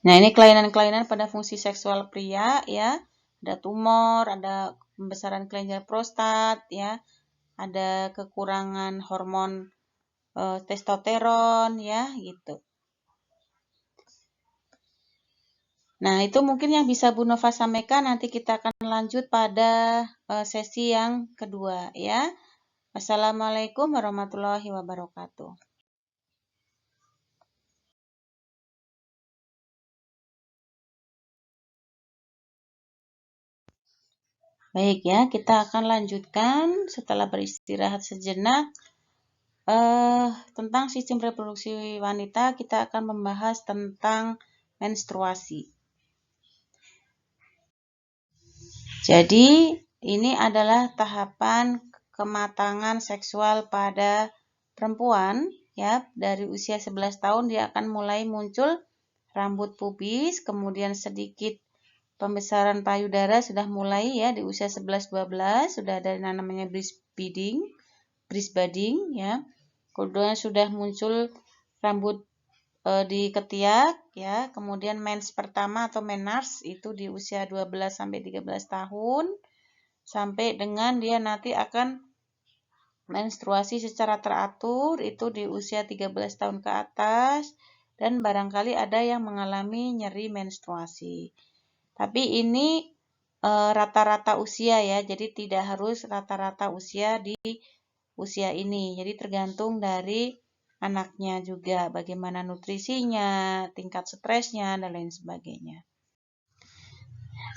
Nah, ini kelainan-kelainan pada fungsi seksual pria, ya. Ada tumor, ada pembesaran kelenjar prostat, ya. Ada kekurangan hormon testosteron, ya, gitu. Nah, itu mungkin yang bisa Bu Nova sampaikan. Nanti kita akan lanjut pada sesi yang kedua, ya. Wassalamualaikum warahmatullahi wabarakatuh. Baik, ya, kita akan lanjutkan setelah beristirahat sejenak. Tentang sistem reproduksi wanita, kita akan membahas tentang menstruasi. Jadi, ini adalah tahapan kematangan seksual pada perempuan, ya. Dari usia 11 tahun dia akan mulai muncul rambut pubis, kemudian sedikit pembesaran payudara sudah mulai, ya, di usia 11-12 sudah ada namanya breast budding, ya. Kemudian sudah muncul rambut di ketiak, ya. Kemudian mens pertama atau menarche itu di usia 12 sampai 13 tahun sampai dengan dia nanti akan menstruasi secara teratur itu di usia 13 tahun ke atas dan barangkali ada yang mengalami nyeri menstruasi. Tapi ini rata-rata usia, ya. Jadi tidak harus rata-rata usia di usia ini. Jadi tergantung dari anaknya juga, bagaimana nutrisinya, tingkat stresnya, dan lain sebagainya.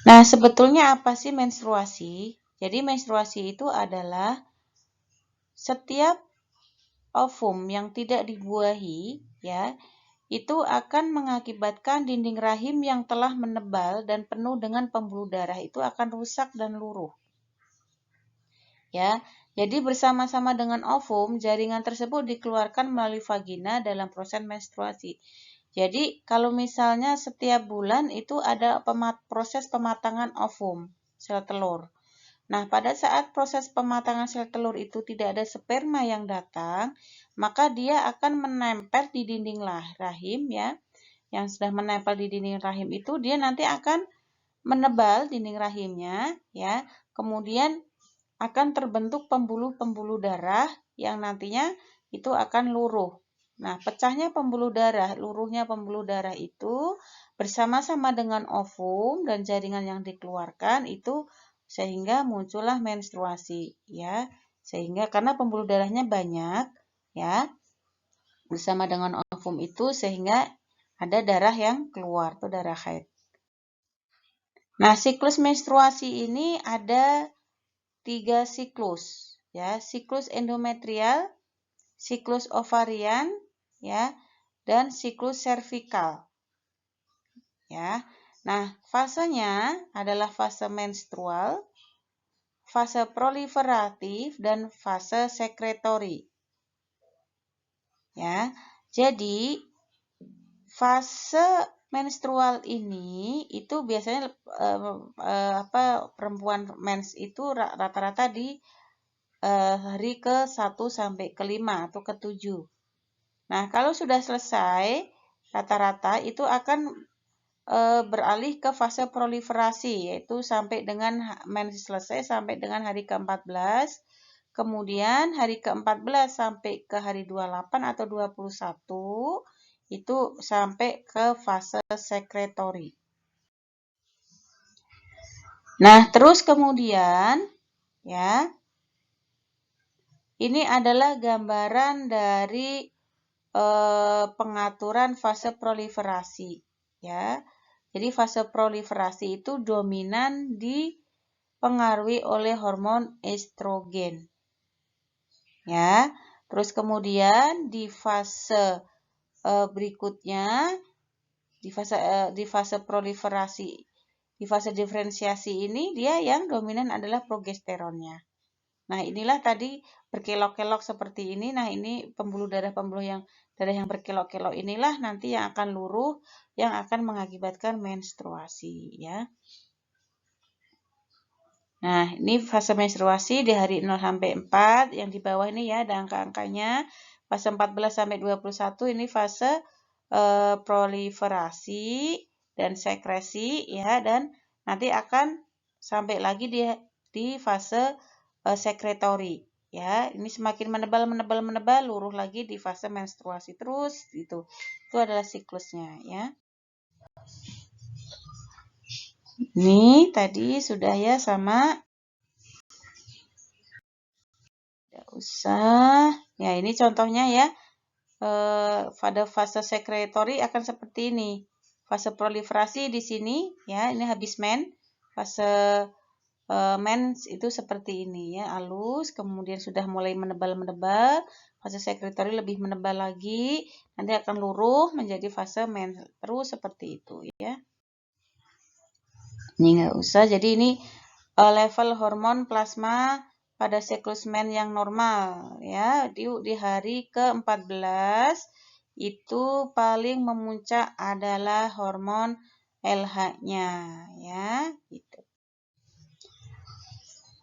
Nah, sebetulnya apa sih menstruasi? Jadi menstruasi itu adalah setiap ovum yang tidak dibuahi, ya, itu akan mengakibatkan dinding rahim yang telah menebal dan penuh dengan pembuluh darah itu akan rusak dan luruh. Ya, jadi bersama-sama dengan ovum, jaringan tersebut dikeluarkan melalui vagina dalam proses menstruasi. Jadi, kalau misalnya setiap bulan itu ada proses pematangan ovum, sel telur. Nah, pada saat proses pematangan sel telur itu tidak ada sperma yang datang, maka dia akan menempel di dinding rahim, ya. Yang sudah menempel di dinding rahim itu dia nanti akan menebal dinding rahimnya, ya. Kemudian akan terbentuk pembuluh-pembuluh darah yang nantinya itu akan luruh. Nah, pecahnya pembuluh darah, luruhnya pembuluh darah itu bersama-sama dengan ovum dan jaringan yang dikeluarkan itu sehingga muncullah menstruasi, ya. Sehingga karena pembuluh darahnya banyak, ya, bersama dengan ovum itu sehingga ada darah yang keluar, atau darah haid. Nah, siklus menstruasi ini ada 3 siklus, ya, siklus endometrial, siklus ovarian, ya, dan siklus servikal, ya. Nah, fasenya adalah fase menstrual, fase proliferatif, dan fase sekretori, ya. Jadi fase menstrual ini itu biasanya perempuan mens itu rata-rata di hari ke-1 sampai ke-5 atau ke-7. Nah, kalau sudah selesai, rata-rata itu akan beralih ke fase proliferasi, yaitu sampai dengan mens selesai sampai dengan hari ke-14. Kemudian hari ke-14 sampai ke hari 28 atau 21 itu sampai ke fase sekretori. Nah, terus kemudian ya, ini adalah gambaran dari pengaturan fase proliferasi, ya. Jadi fase proliferasi itu dominan dipengaruhi oleh hormon estrogen. Ya. Terus kemudian di fase berikutnya di fase proliferasi, di fase diferensiasi ini dia yang dominan adalah progesteronnya. Nah, inilah tadi berkelok-kelok seperti ini. Nah, ini pembuluh darah yang berkelok-kelok inilah nanti yang akan luruh, yang akan mengakibatkan menstruasi, ya. Nah, ini fase menstruasi di hari 0 sampai 4, yang di bawah ini ya ada angka-angkanya. Fase 14 sampai 21 ini fase proliferasi dan sekresi, ya, dan nanti akan sampai lagi di fase sekretori, ya. Ini semakin menebal luruh lagi di fase menstruasi terus gitu. Itu adalah siklusnya, ya. Ini tadi sudah ya sama. Tidak usah. Ya, ini contohnya ya. Pada fase sekretori akan seperti ini. Fase proliferasi di sini ya, ini habis men. Fase mens itu seperti ini ya, halus, kemudian sudah mulai menebal-menebal, fase sekretori lebih menebal lagi, nanti akan luruh menjadi fase mens, terus seperti itu ya. Ini nggak usah, jadi ini level hormon plasma pada siklus men yang normal ya, di hari ke-14 itu paling memuncak adalah hormon LH-nya ya, gitu.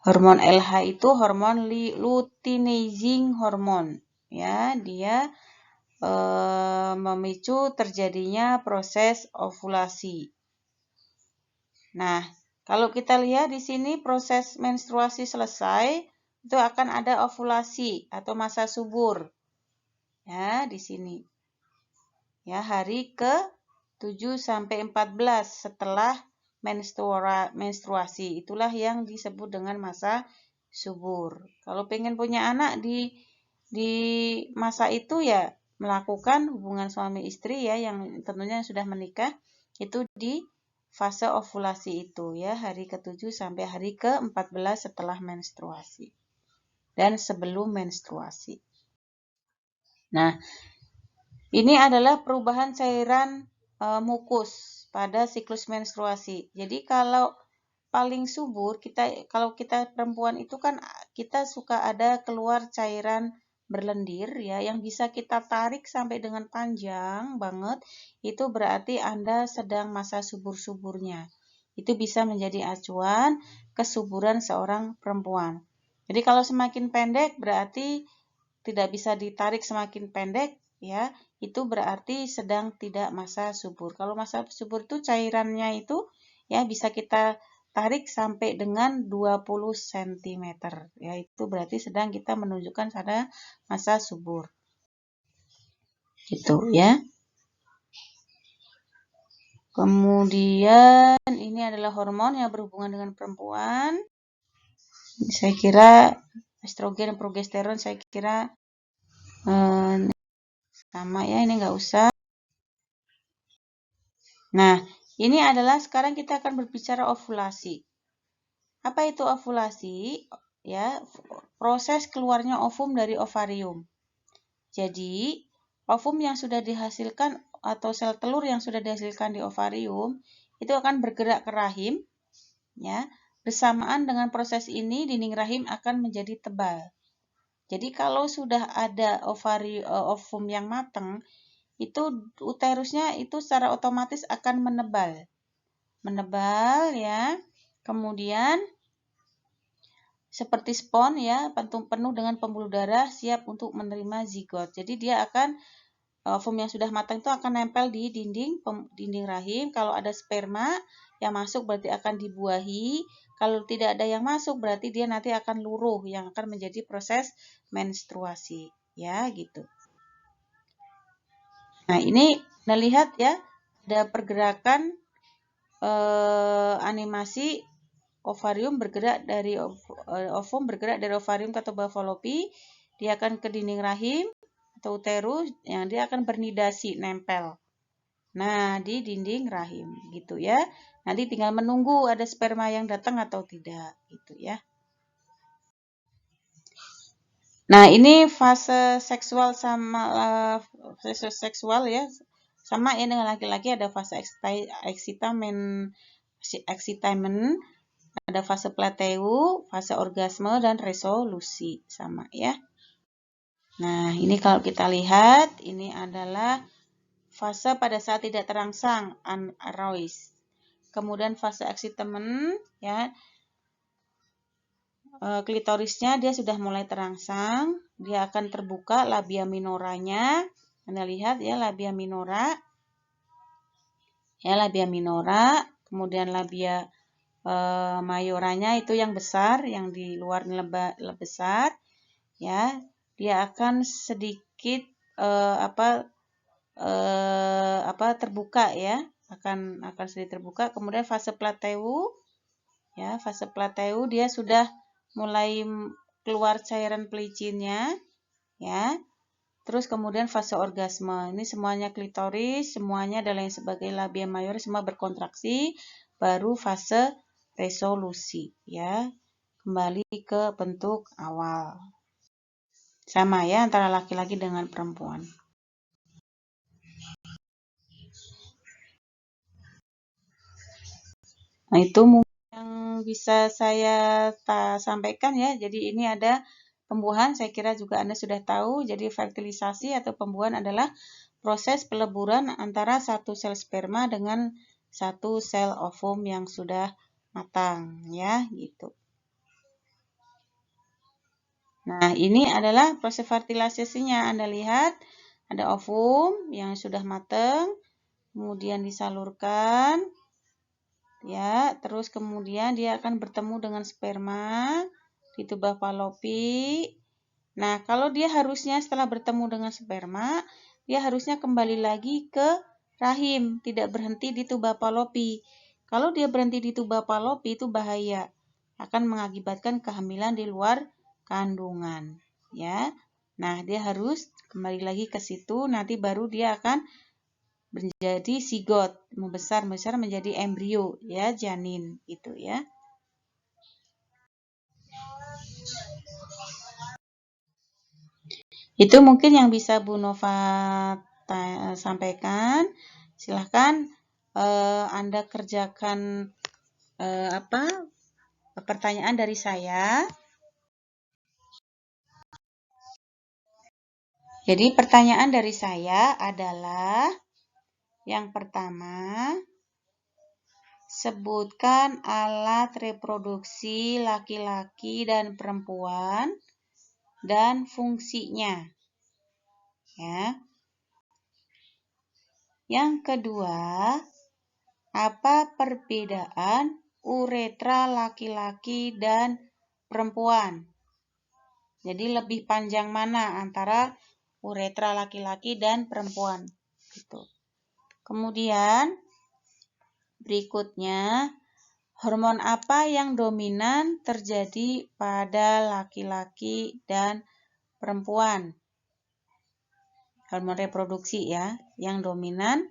Hormon LH itu hormon luteinizing hormon, ya, dia memicu terjadinya proses ovulasi. Nah, kalau kita lihat di sini proses menstruasi selesai, itu akan ada ovulasi atau masa subur, ya, di sini, ya, hari ke-7 sampai 14 setelah menstruasi, itulah yang disebut dengan masa subur. Kalau pengen punya anak di masa itu ya melakukan hubungan suami istri ya, yang tentunya sudah menikah, itu di fase ovulasi itu ya, hari ke-7 sampai hari ke-14 setelah menstruasi dan sebelum menstruasi. Nah, ini adalah perubahan cairan mukus pada siklus menstruasi. Jadi kalau paling subur, kalau kita perempuan itu kan kita suka ada keluar cairan berlendir ya, yang bisa kita tarik sampai dengan panjang banget, itu berarti Anda sedang masa subur-suburnya. Itu bisa menjadi acuan kesuburan seorang perempuan. Jadi kalau semakin pendek berarti tidak bisa ditarik, semakin pendek ya, itu berarti sedang tidak masa subur. Kalau masa subur itu cairannya itu ya bisa kita tarik sampai dengan 20 cm. Ya, itu berarti sedang kita menunjukkan pada masa subur. Gitu ya. Kemudian ini adalah hormon yang berhubungan dengan perempuan. Saya kira estrogen dan progesteron saya kira sama ya, ini nggak usah. Nah, ini adalah sekarang kita akan berbicara ovulasi. Apa itu ovulasi? Ya, proses keluarnya ovum dari ovarium. Jadi, ovum yang sudah dihasilkan atau sel telur yang sudah dihasilkan di ovarium itu akan bergerak ke rahim, ya. Bersamaan dengan proses ini, dinding rahim akan menjadi tebal. Jadi kalau sudah ada ovum yang matang, itu uterusnya itu secara otomatis akan menebal. Menebal ya. Kemudian seperti spons ya, penuh dengan pembuluh darah siap untuk menerima zigot. Jadi dia akan ovum yang sudah matang itu akan nempel di dinding rahim. Kalau ada sperma yang masuk berarti akan dibuahi. Kalau tidak ada yang masuk berarti dia nanti akan luruh yang akan menjadi proses menstruasi. Ya, gitu. Nah, ini Anda lihat ya, ada pergerakan animasi ovarium bergerak dari ovum bergerak dari ovarium ke tuba fallopi, dia akan ke dinding rahim atau uterus yang dia akan bernidasi nempel. Nah, di dinding rahim gitu ya. Nanti tinggal menunggu ada sperma yang datang atau tidak gitu ya. Nah, ini fase seksual fase seksual ya. Sama ya dengan laki-laki ada fase excitement, ada fase plateu, fase orgasme dan resolusi sama ya. Nah, ini kalau kita lihat ini adalah fase pada saat tidak terangsang anarois. Kemudian fase excitement ya. Klitorisnya dia sudah mulai terangsang, dia akan terbuka labia minoranya. Anda lihat ya labia minora. Ya, labia minora, kemudian labia mayoranya itu yang besar, yang di luar besar. Ya, dia akan sedikit terbuka ya, akan sedikit terbuka. Kemudian fase plateu, ya fase plateu dia sudah mulai keluar cairan pelicinnya, ya. Terus kemudian fase orgasme, ini semuanya klitoris, semuanya adalah yang sebagai labia mayor, semua berkontraksi, baru fase resolusi, ya. Kembali ke bentuk awal. Sama ya antara laki-laki dengan perempuan. Nah, itu mungkin yang bisa saya sampaikan ya. Jadi ini ada pembuahan, saya kira juga Anda sudah tahu. Jadi fertilisasi atau pembuahan adalah proses peleburan antara satu sel sperma dengan satu sel ovum yang sudah matang ya, gitu. Nah, ini adalah proses fertilisasinya. Anda lihat ada ovum yang sudah matang, kemudian disalurkan ya, terus kemudian dia akan bertemu dengan sperma di tuba fallopi. Nah, kalau dia harusnya setelah bertemu dengan sperma, dia harusnya kembali lagi ke rahim, tidak berhenti di tuba fallopi. Kalau dia berhenti di tuba fallopi itu bahaya, akan mengakibatkan kehamilan di luar kandungan, ya. Nah, dia harus kembali lagi ke situ, nanti baru dia akan menjadi zigot, membesar menjadi embrio ya, janin itu ya. Itu mungkin yang bisa Bu Nova sampaikan. Silahkan Anda kerjakan pertanyaan dari saya. Jadi pertanyaan dari saya adalah yang pertama, sebutkan alat reproduksi laki-laki dan perempuan dan fungsinya. Ya. Yang kedua, apa perbedaan uretra laki-laki dan perempuan. Jadi lebih panjang mana antara uretra laki-laki dan perempuan. Gitu. Kemudian berikutnya, hormon apa yang dominan terjadi pada laki-laki dan perempuan? Hormon reproduksi ya, yang dominan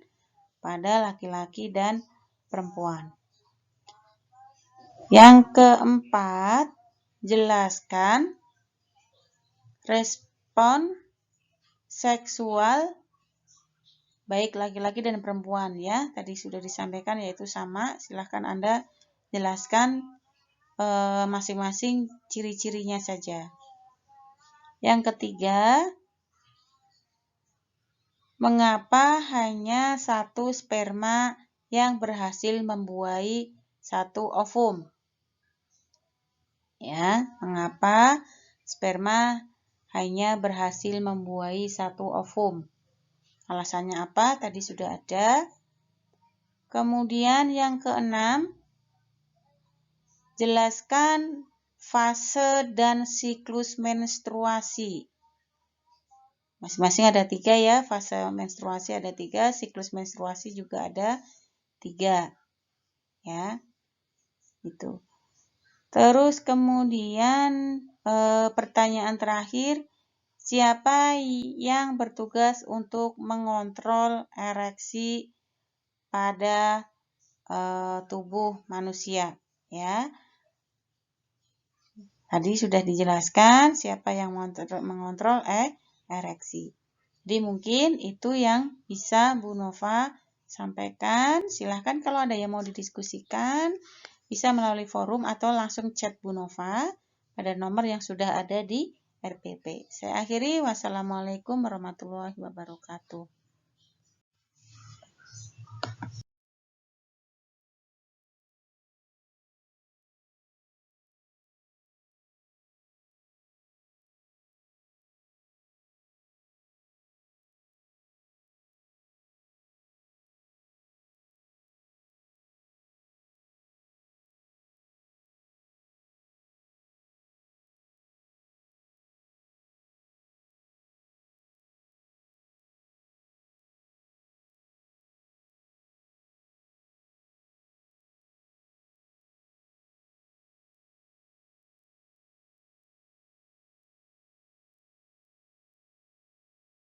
pada laki-laki dan perempuan. Yang keempat, jelaskan respon seksual baik laki-laki dan perempuan ya. Tadi sudah disampaikan yaitu sama. Silahkan Anda jelaskan masing-masing ciri-cirinya saja. Yang ketiga, mengapa hanya satu sperma yang berhasil membuahi satu ovum? Ya, mengapa sperma hanya berhasil membuahi satu ovum? Alasannya apa? Tadi sudah ada. Kemudian yang keenam, jelaskan fase dan siklus menstruasi. Masing-masing ada 3 ya, fase menstruasi ada 3, siklus menstruasi juga ada 3. Ya, itu. Terus kemudian pertanyaan terakhir, siapa yang bertugas untuk mengontrol ereksi pada tubuh manusia? Ya, tadi sudah dijelaskan siapa yang mengontrol ereksi. Jadi mungkin itu yang bisa Bu Nova sampaikan. Silahkan kalau ada yang mau didiskusikan, bisa melalui forum atau langsung chat Bu Nova pada nomor yang sudah ada di RPP. Saya akhiri, wassalamualaikum warahmatullahi wabarakatuh.